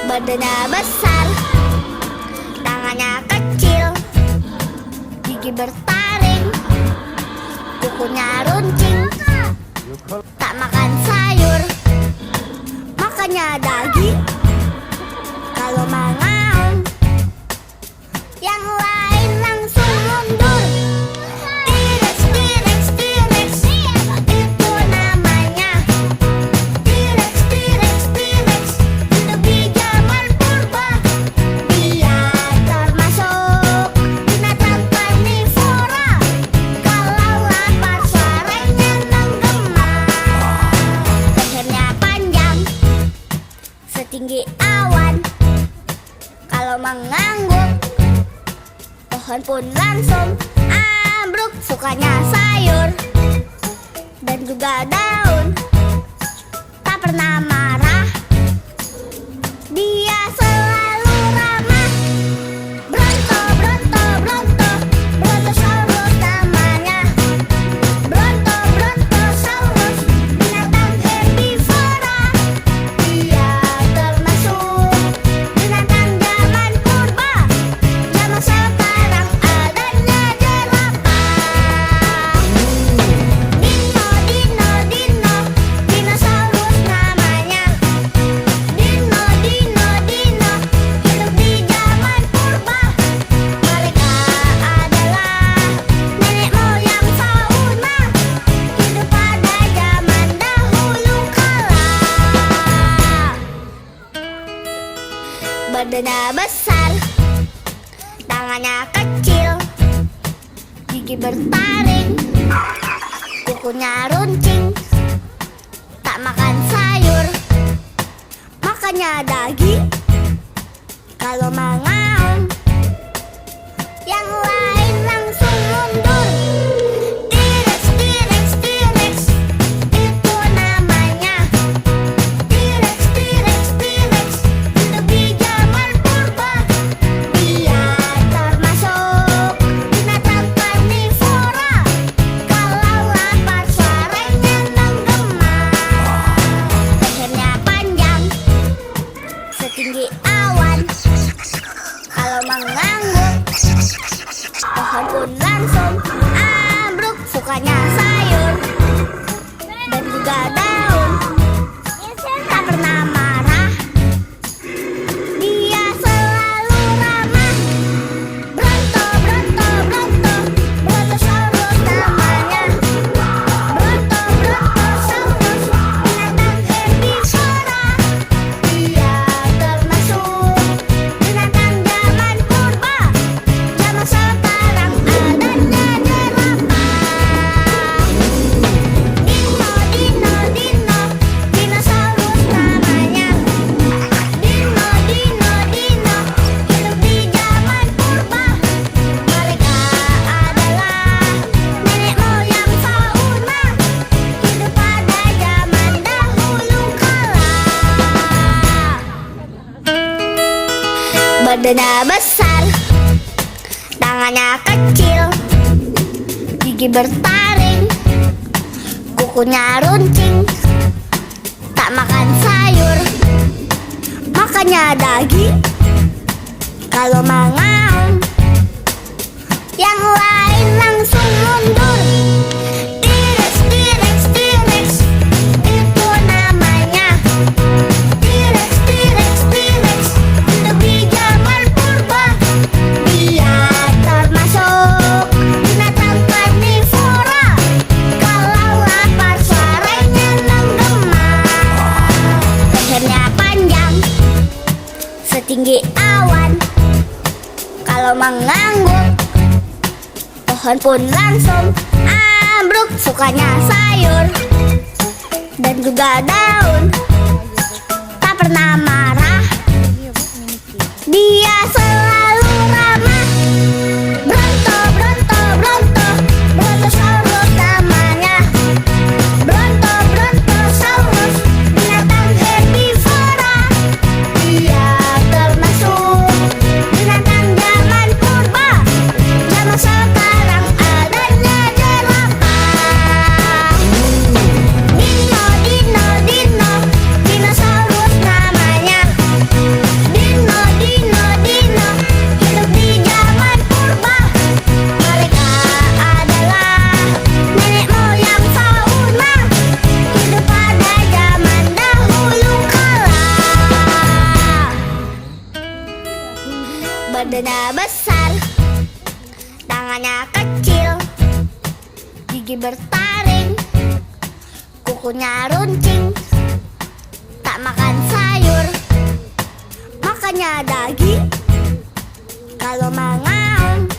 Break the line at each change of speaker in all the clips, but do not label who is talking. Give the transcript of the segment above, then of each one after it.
Badannya besar, tangannya kecil, gigi bertaring, kukunya runcing. Tak makan sayur, makannya daging. Kalau mengaum, yang lain langsung mundur. T-Rex, T-Rex, T-Rex, itu namanya. T-Rex, T-Rex, T-Rex, hidup di zaman purba. Dia termasuk binatang karnivora. Kalau lapar suaranya menggema. Lehernya panjang, setinggi awan. Kalau mengangguk, pohon pun langsung ambruk. Sukanya sayur dan juga daun. Tak pernah marah, dia selalu ramah. Bronto, Bronto, Bronto, Brontosaurus namanya. Bronto, Brontosaurus, binatang herbivora. Dia termasuk binatang zaman purba. Zaman sekarang adanya jerapah. Dino, Dino, Dino, dinosaurus namanya. Dino, Dino, Dino, hidup di zaman purba. Mereka adalah nenek moyang fauna. Hidup pada zaman dahulu kala. Badannya besar, tangannya kecil, gigi bertaring, kukunya runcing. Tak makan sayur, makannya daging. Kalau mengaum, yang lain langsung mundur. T-Rex, T-Rex, T-Rex, itu namanya. T-Rex, T-Rex, T-Rex, hidup di zaman purba. Dia termasuk binatang karnivora. Kalau lapar suaranya menggema. Lehernya panjang, setinggi awan. Kalau mengangguk, pohon pun langsung ambruk. Sukanya sayur dan juga daun. Tak pernah marah, dia selalu ramah. Bronto, Bronto, Bronto, Brontosaurus namanya. Bronto, Brontosaurus, binatang herbivora. Dia termasuk binatang zaman purba. Zaman sekarang adanya jerapah. Dino, Dino, Dino, dinosaurus namanya. Dino, Dino, Dino, hidup di zaman purba. Mereka adalah nenek moyang fauna. Hidup pada zaman dahulu kala. Badannya besar, tangannya kecil, gigi bertaring, kukunya runcing. Tak makan sayur, makannya daging. Kalau mengaum, yang lain langsung mundur. T-Rex, T-Rex, T-Rex, itu namanya. T-Rex, T-Rex, T-Rex, hidup di zaman purba. Dia termasuk binatang karnivora. Kalau lapar suaranya menggema. Lehernya panjang, setinggi awan. Kalau mengangguk, pohon pun langsung ambruk. Sukanya sayur dan juga daun. Tak pernah marah, dia selalu ramah. Bronto, Bronto, Bronto, Brontosaurus namanya. Bronto, Brontosaurus, binatang herbivora. Dia termasuk binatang zaman purba. Zaman sekarang adanya jerapah. Dino, Dino, Dino, Badannya besar, tangannya kecil, gigi bertaring, kukunya runcing. Tak makan sayur, makannya daging. Kalau mengaum,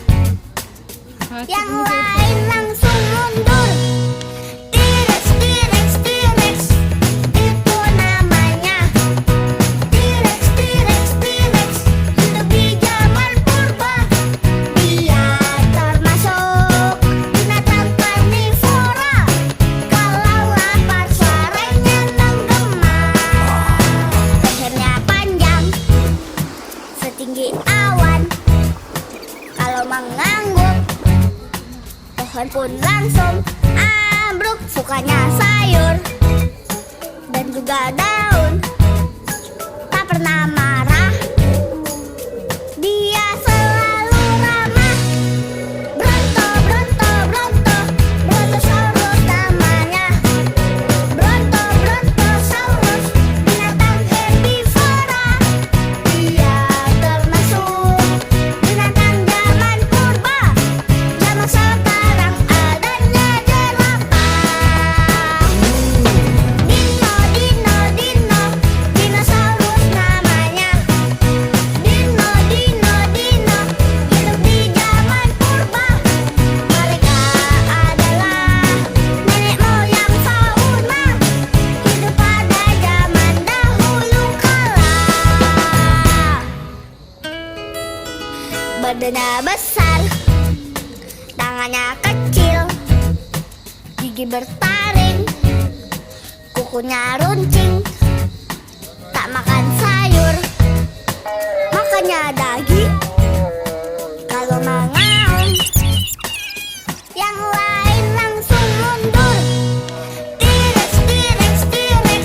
yang lain langsung mundur. T-Rex, T-Rex, T-Rex, itu namanya. T-Rex, T-Rex, T-Rex, hidup di zaman purba. Dia termasuk binatang karnivora. Kalau lapar suaranya menggema. Lehernya panjang, setinggi awan. Kalau mengangguk, pohon pun langsung ambruk. Sukanya sayur dan juga daun. Tak pernah marah, dia selalu ramah. Bronto, Bronto, Bronto, Brontosaurus namanya. Bronto, Brontosaurus, binatang herbivora. Dia termasuk binatang zaman purba. Zaman sekarang adanya jerapah. Dino, Dino, Dino, dinosaurus namanya. Dino, Dino, Dino, hidup di zaman purba. Mereka adalah nenek moyang fauna. Hidup pada zaman dahulu kala. Badannya besar, tangannya kecil, gigi bertaring, kukunya runcing. Tak makan sayur, makannya daging. Kalau mengaum, yang lain langsung mundur. T-Rex, T-Rex, T-Rex,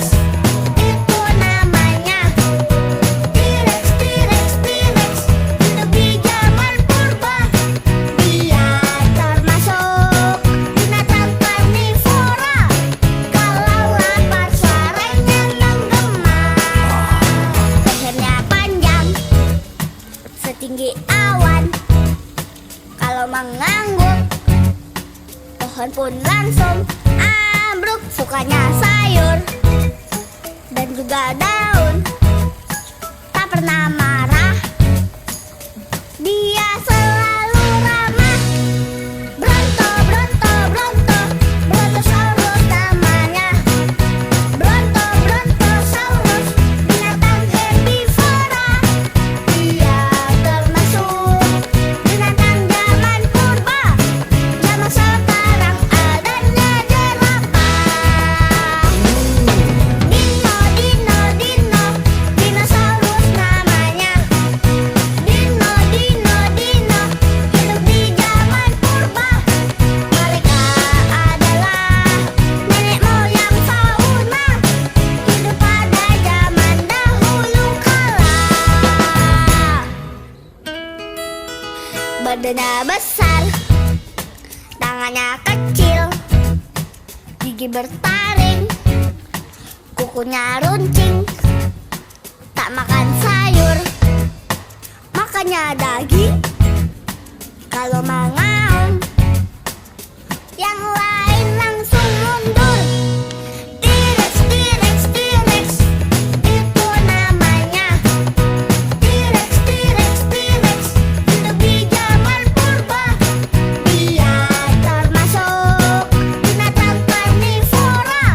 itu namanya. T-Rex, T-Rex, T-Rex, hidup di zaman purba. Dia termasuk binatang karnivora. Kalau lapar suaranya menggema. Lehernya panjang, setinggi awan. Kalau mengangguk, pohon pun langsung ambruk. Sukanya sayur dan juga daun. Tak pernah marah, dia selalu ramah. Bronto, Bronto, Bronto, Brontosaurus namanya. Bronto, Brontosaurus, binatang herbivora. Dia termasuk binatang zaman purba. Zaman sekarang adanya jerapah. Dino, Dino, Dino, dinosaurus namanya. Dino, Dino, Dino, hidup di zaman purba. Mereka adalah nenek moyang fauna. Hidup pada zaman dahulu kala. Badannya besar, tangannya kecil, gigi bertaring, kukunya runcing. Tak makan sayur, makannya daging. Kalau mengaum, yang lain langsung mundur. T-Rex, T-Rex, T-Rex, itu namanya. T-Rex, T-Rex, T-Rex, hidup di zaman purba. Dia termasuk binatang karnivora.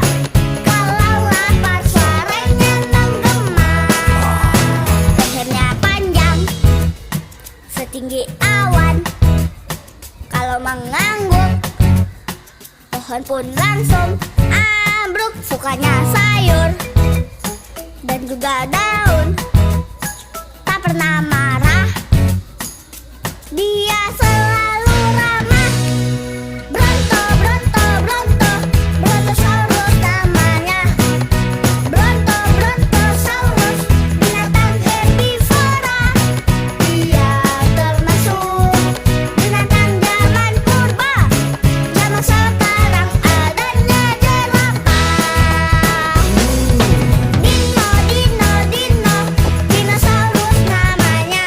Kalau lapar suaranya menggema. Lehernya panjang, setinggi awan. Kalau mengangguk, pohon pun langsung ambruk. Sukanya sayur dan juga daun. Tak pernah marah, dia selalu ramah. Bronto, Bronto, Bronto, Brontosaurus namanya. Bronto, Brontosaurus, binatang herbivora. Dia termasuk binatang zaman purba. Zaman sekarang adanya jerapah. Dino, Dino, Dino, dinosaurus namanya.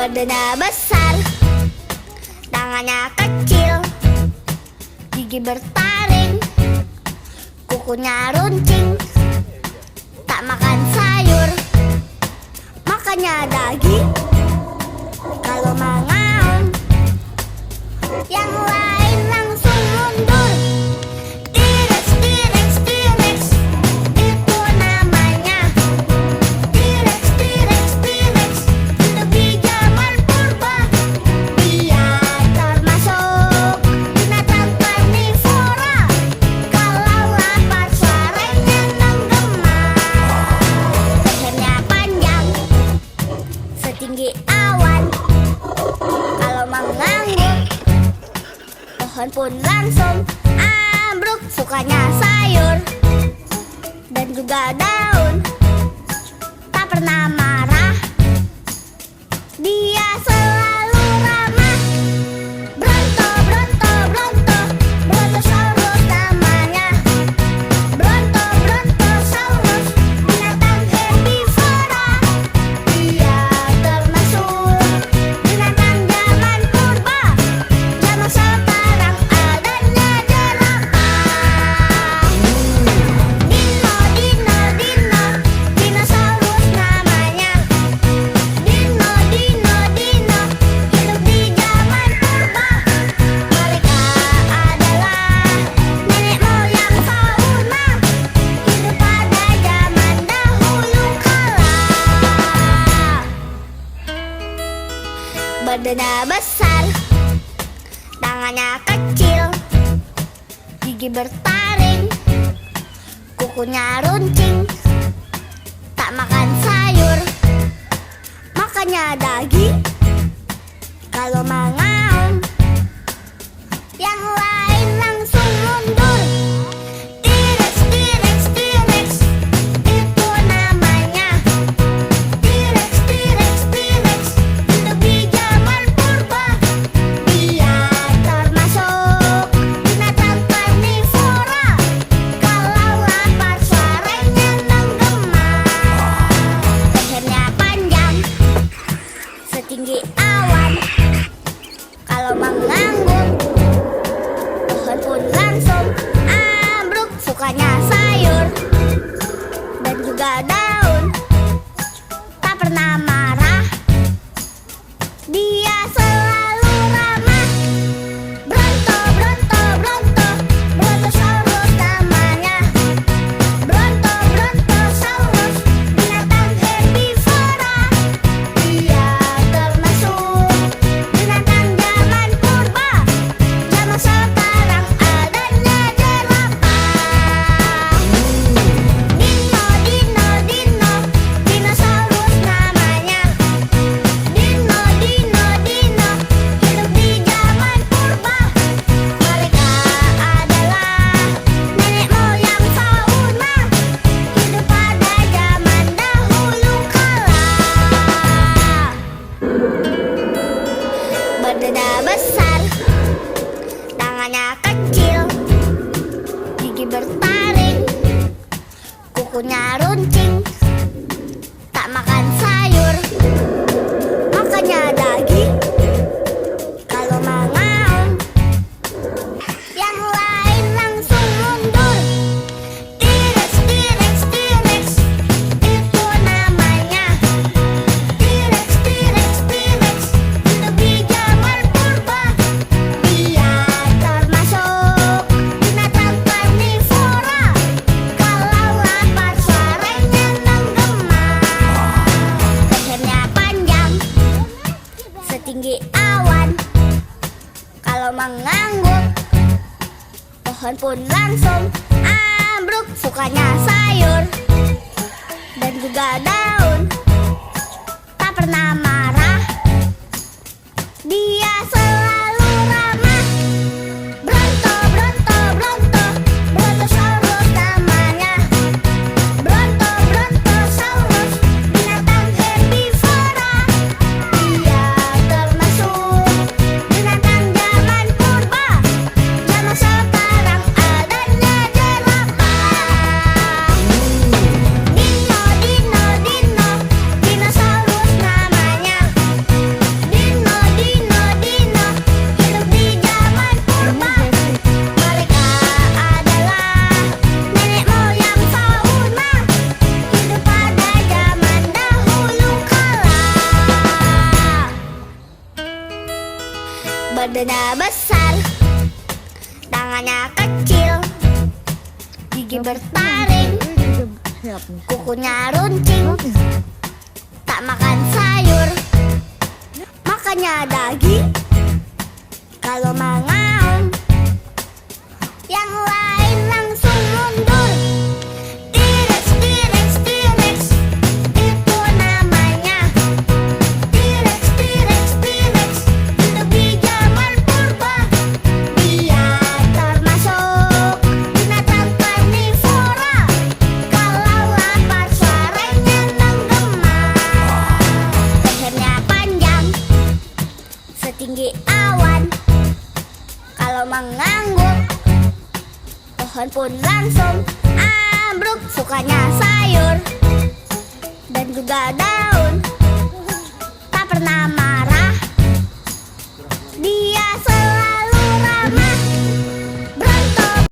Badannya besar, tangannya kecil, gigi bertaring, kukunya runcing. Tak makan sayur, makannya daging. Kalau mengaum, yang lain langsung mundur. T-Rex, T-Rex, T-Rex, itu namanya. T-Rex, T-Rex, T-Rex, hidup di zaman purba. Dia termasuk binatang karnivora. Kalau lapar suaranya menggema. Lehernya panjang, setinggi awan. Kalau mengangguk, pohon pun langsung ambruk. Sukanya sayur dan juga daun, tak pernah marah. Dia selalu ramah. Bronto, Bronto, Bronto, Brontosaurus namanya. Bronto, Brontosaurus, binatang herbivora. Dia termasuk binatang zaman purba. Zaman sekarang adanya jerapah. Dino, Dino, Dino, dinosaurus namanya. Dino, Dino, Dino, hidup di zaman purba. Mereka adalah nenek moyang fauna, hidup pada zaman dahulu kala. Badannya besar, tangannya kecil, gigi bertaring, kukunya runcing. Tak makan sayur, makannya daging. Kalau mengaum, yang lain langsung mundur. T-Rex, T-Rex, T-Rex, itu namanya. T-Rex, T-Rex, T-Rex, hidup di zaman purba. Dia termasuk binatang karnivora. Kalau lapar suaranya menggema. Lehernya panjang, setinggi awan. Kalau mengangguk, pohon pun langsung ambruk. Sukanya sayur dan juga daun, tak pernah marah. Dia selalu ramah. Bronto, Bronto, Bronto, Brontosaurus namanya. Bronto, Brontosaurus, binatang herbivora. Dia termasuk binatang zaman purba. Zaman sekarang adanya jerapah. Dino, Dino, Dino, dinosaurus namanya. Dino, Dino, Dino, hidup di zaman purba. Mereka adalah nenek moyang fauna, hidup pada zaman dahulu kala. Badannya besar, tangannya kecil, gigi bertaring, kukunya runcing. Tak makan sayur, makannya daging. Kalau mengaum, yang lain langsung mundur. T-Rex, T-Rex, T-Rex, itu namanya. T-Rex, T-Rex, T-Rex, hidup di zaman purba. Dia termasuk binatang karnivora. Kalau lapar suaranya menggema. Lehernya panjang, setinggi awan. Kalau mengangguk, pohon pun langsung ambruk. Sukanya sayur dan juga daun, tak pernah marah. Dia selalu ramah. Bronto, Bronto, Bronto, Brontosaurus namanya. Bronto, Brontosaurus, binatang herbivora. Dia termasuk binatang zaman purba. Zaman sekarang adanya jerapah. Dino, Dino, Badannya besar, tangannya kecil, gigi bertaring, kukunya runcing. Tak makan sayur, makannya daging. Kalau mengaum, yang lain langsung mundur. T-Rex, T-Rex, T-Rex, itu namanya. T-Rex, T-Rex, T-Rex, hidup di zaman purba. Dia termasuk binatang karnivora. Kalau lapar suaranya menggema. Lehernya panjang, setinggi awan. Kalau mengangguk, pohon pun langsung ambruk. Sukanya sayur dan juga daun, tak pernah marah.